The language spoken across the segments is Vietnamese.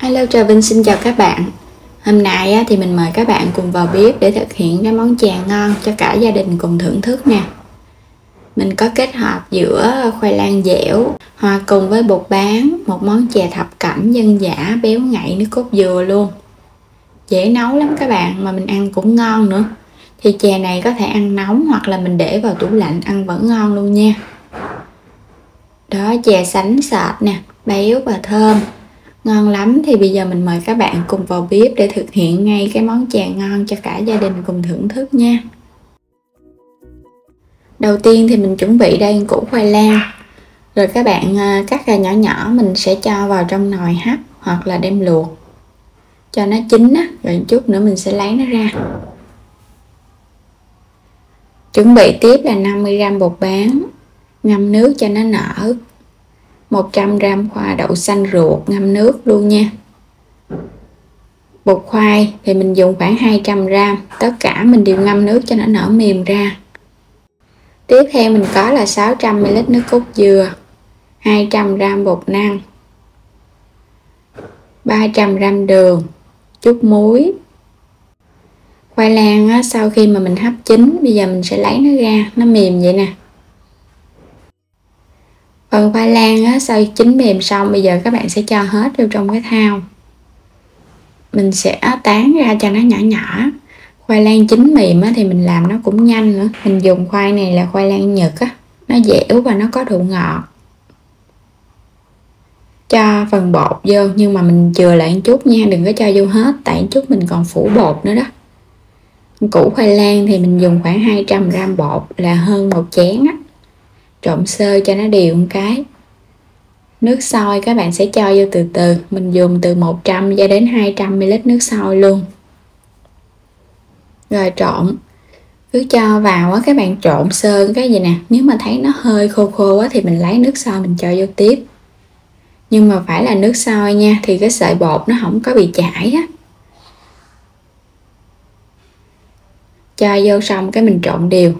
Hello, Trà Vinh xin chào các bạn. Hôm nay thì mình mời các bạn cùng vào bếp để thực hiện cái món chè ngon cho cả gia đình cùng thưởng thức nè. Mình có kết hợp giữa khoai lang dẻo hòa cùng với bột bán, một món chè thập cẩm dân dã béo ngậy nước cốt dừa luôn. Dễ nấu lắm các bạn, mà mình ăn cũng ngon nữa. Thì chè này có thể ăn nóng hoặc là mình để vào tủ lạnh ăn vẫn ngon luôn nha. Đó, chè sánh sệt nè, béo và thơm. Ngon lắm, thì bây giờ mình mời các bạn cùng vào bếp để thực hiện ngay cái món chè ngon cho cả gia đình cùng thưởng thức nha. Đầu tiên thì mình chuẩn bị đây củ khoai lang. Rồi các bạn cắt ra nhỏ nhỏ, mình sẽ cho vào trong nồi hấp hoặc là đem luộc cho nó chín á, rồi chút nữa mình sẽ lấy nó ra. Chuẩn bị tiếp là 50g bột bán, ngâm nước cho nó nở. 100g khoai đậu xanh ruột ngâm nước luôn nha. Bột khoai thì mình dùng khoảng 200g, tất cả mình đều ngâm nước cho nó nở mềm ra. Tiếp theo mình có là 600ml nước cốt dừa, 200g bột năng, 300g đường, chút muối. Khoai lang sau khi mà mình hấp chín, bây giờ mình sẽ lấy nó ra, nó mềm vậy nè. Phần khoai lang sau chín mềm xong, bây giờ các bạn sẽ cho hết vào trong cái thau. Mình sẽ tán ra cho nó nhỏ nhỏ. Khoai lang chín mềm thì mình làm nó cũng nhanh nữa. Mình dùng khoai này là khoai lang Nhật á, nó dẻo và nó có độ ngọt. Cho phần bột vô, nhưng mà mình chừa lại một chút nha, đừng có cho vô hết, tại chút mình còn phủ bột nữa đó. Củ khoai lang thì mình dùng khoảng 200g bột, là hơn 1 chén á. Trộn sơ cho nó đều một cái. Nước sôi các bạn sẽ cho vô từ từ, mình dùng từ 100 cho đến 200ml nước sôi luôn. Rồi trộn, cứ cho vào các bạn trộn sơ cái gì nè, nếu mà thấy nó hơi khô khô thì mình lấy nước sôi mình cho vô tiếp. Nhưng mà phải là nước sôi nha, thì cái sợi bột nó không có bị chảy á. Cho vô xong cái mình trộn đều.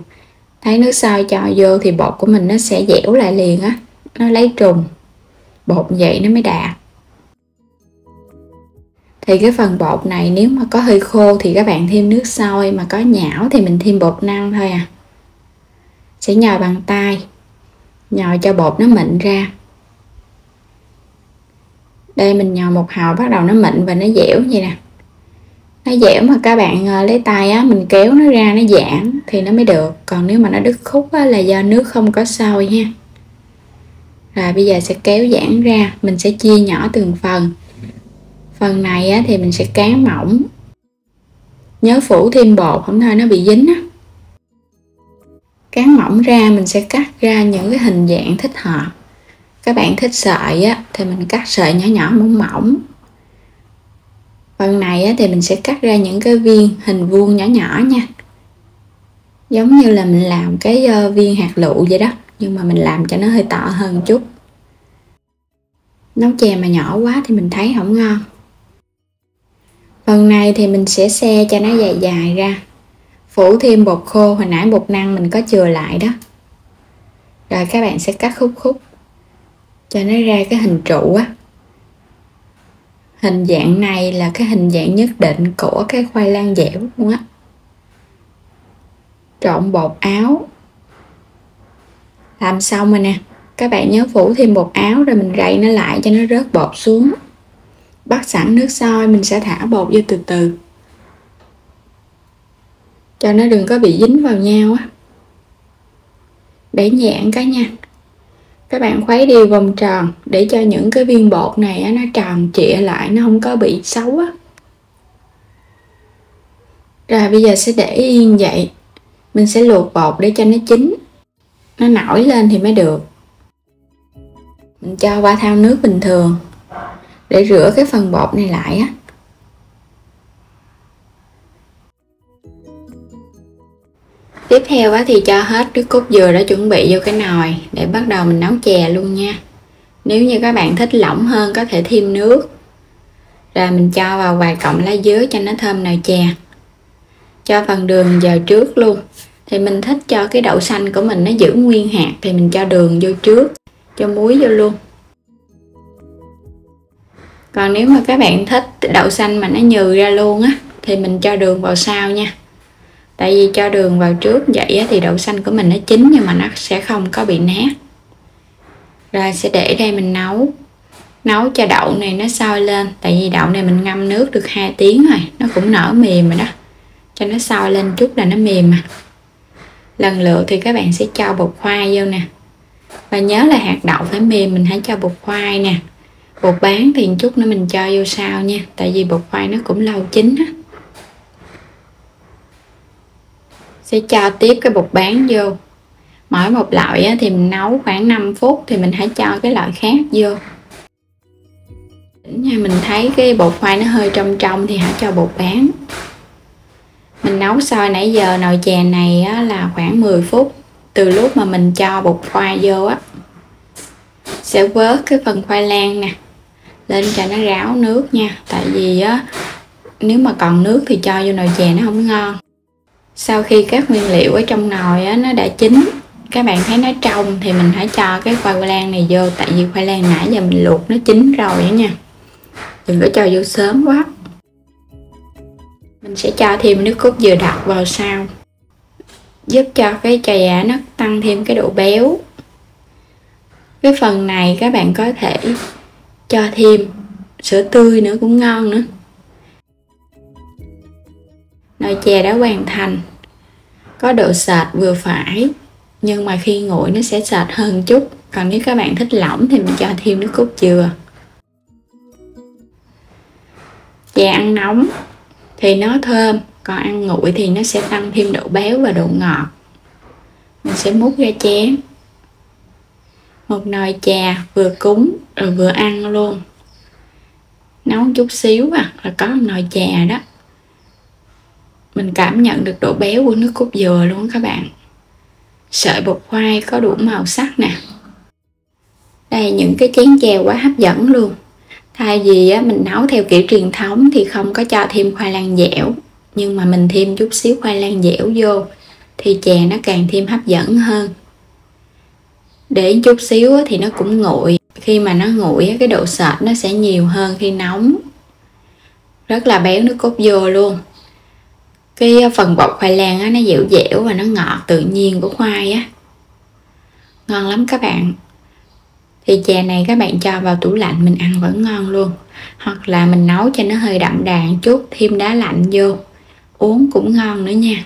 Thấy nước sôi cho vô thì bột của mình nó sẽ dẻo lại liền á, nó lấy trùng. Bột vậy nó mới đạt. Thì cái phần bột này nếu mà có hơi khô thì các bạn thêm nước sôi, mà có nhão thì mình thêm bột năng thôi à. Sẽ nhồi bằng tay, nhồi cho bột nó mịn ra. Đây mình nhồi một hào bắt đầu nó mịn và nó dẻo vậy nè. Nó dẻo mà các bạn lấy tay mình kéo nó ra, nó giãn thì nó mới được. Còn nếu mà nó đứt khúc là do nước không có sôi ha. Rồi bây giờ sẽ kéo giãn ra, mình sẽ chia nhỏ từng phần. Phần này thì mình sẽ cán mỏng. Nhớ phủ thêm bột, không thôi nó bị dính á. Cán mỏng ra, mình sẽ cắt ra những cái hình dạng thích hợp. Các bạn thích sợi thì mình cắt sợi nhỏ nhỏ mỏng mỏng. Phần này thì mình sẽ cắt ra những cái viên hình vuông nhỏ nhỏ nha. Giống như là mình làm cái viên hạt lựu vậy đó, nhưng mà mình làm cho nó hơi to hơn một chút. Nấu chè mà nhỏ quá thì mình thấy không ngon. Phần này thì mình sẽ xe cho nó dài dài ra. Phủ thêm bột khô, hồi nãy bột năng mình có chừa lại đó. Rồi các bạn sẽ cắt khúc khúc cho nó ra cái hình trụ á. Hình dạng này là cái hình dạng nhất định của cái khoai lang dẻo luôn á. Trộn bột áo. Làm xong rồi nè, các bạn nhớ phủ thêm bột áo rồi mình rây nó lại cho nó rớt bột xuống. Bắt sẵn nước sôi, mình sẽ thả bột vô từ từ, cho nó đừng có bị dính vào nhau á. Để nhẹ cái nha. Các bạn khuấy đều vòng tròn để cho những cái viên bột này nó tròn trịa lại, nó không có bị xấu á. Rồi bây giờ sẽ để yên vậy. Mình sẽ luộc bột để cho nó chín. Nó nổi lên thì mới được. Mình cho qua thau nước bình thường để rửa cái phần bột này lại á. Tiếp theo thì cho hết nước cốt dừa đã chuẩn bị vô cái nồi để bắt đầu mình nấu chè luôn nha. Nếu như các bạn thích lỏng hơn có thể thêm nước. Rồi mình cho vào vài cọng lá dứa cho nó thơm nồi chè. Cho phần đường vào trước luôn. Thì mình thích cho cái đậu xanh của mình nó giữ nguyên hạt thì mình cho đường vô trước, cho muối vô luôn. Còn nếu mà các bạn thích đậu xanh mà nó nhừ ra luôn á thì mình cho đường vào sau nha. Tại vì cho đường vào trước vậy á, thì đậu xanh của mình nó chín nhưng mà nó sẽ không có bị nát. Rồi sẽ để đây mình nấu cho đậu này nó sôi lên. Tại vì đậu này mình ngâm nước được 2 tiếng rồi, nó cũng nở mềm rồi đó. Cho nó sôi lên chút là nó mềm mà. Lần lượt thì các bạn sẽ cho bột khoai vô nè. Và nhớ là hạt đậu phải mềm, mình hãy cho bột khoai nè. Bột bán thì chút nữa mình cho vô sau nha. Tại vì bột khoai nó cũng lâu chín á. Sẽ cho tiếp cái bột bán vô. Mỗi một loại á, thì mình nấu khoảng 5 phút thì mình hãy cho cái loại khác vô. Mình thấy cái bột khoai nó hơi trong thì hãy cho bột bán. Mình nấu sôi nãy giờ nồi chè này á, là khoảng 10 phút. Từ lúc mà mình cho bột khoai vô á, sẽ vớt cái phần khoai lang nè lên cho nó ráo nước nha. Tại vì á, nếu mà còn nước thì cho vô nồi chè nó không ngon. Sau khi các nguyên liệu ở trong nồi á, nó đã chín, các bạn thấy nó trong thì mình hãy cho cái khoai lang này vô. Tại vì khoai lang nãy giờ mình luộc nó chín rồi đó nha, đừng có cho vô sớm quá. Mình sẽ cho thêm nước cốt dừa đặc vào sau, giúp cho cái chè nó tăng thêm cái độ béo. Cái phần này các bạn có thể cho thêm sữa tươi nữa cũng ngon nữa. Nồi chè đã hoàn thành, có độ sệt vừa phải, nhưng mà khi nguội nó sẽ sệt hơn chút. Còn nếu các bạn thích lỏng thì mình cho thêm nước cốt dừa. Chè ăn nóng thì nó thơm, còn ăn nguội thì nó sẽ tăng thêm độ béo và độ ngọt. Mình sẽ múc ra chén. Một nồi chè vừa cúng rồi vừa ăn luôn. Nấu chút xíu là có một nồi chè đó. Mình cảm nhận được độ béo của nước cốt dừa luôn các bạn. Sợi bột khoai có đủ màu sắc nè. Đây những cái chén chè quá hấp dẫn luôn. Thay vì mình nấu theo kiểu truyền thống thì không có cho thêm khoai lang dẻo, nhưng mà mình thêm chút xíu khoai lang dẻo vô thì chè nó càng thêm hấp dẫn hơn. Để chút xíu thì nó cũng nguội. Khi mà nó nguội cái độ sệt nó sẽ nhiều hơn khi nóng. Rất là béo nước cốt dừa luôn. Cái phần bột khoai lang nó dẻo dẻo và nó ngọt tự nhiên của khoai á. Ngon lắm các bạn. Thì chè này các bạn cho vào tủ lạnh mình ăn vẫn ngon luôn. Hoặc là mình nấu cho nó hơi đậm đà một chút, thêm đá lạnh vô, uống cũng ngon nữa nha.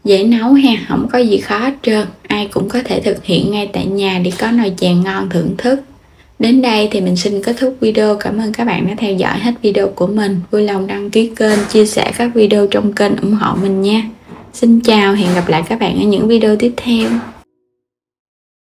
Dễ nấu ha, không có gì khó hết trơn. Ai cũng có thể thực hiện ngay tại nhà để có nồi chè ngon thưởng thức. Đến đây thì mình xin kết thúc video. Cảm ơn các bạn đã theo dõi hết video của mình. Vui lòng đăng ký kênh, chia sẻ các video trong kênh ủng hộ mình nha. Xin chào, hẹn gặp lại các bạn ở những video tiếp theo.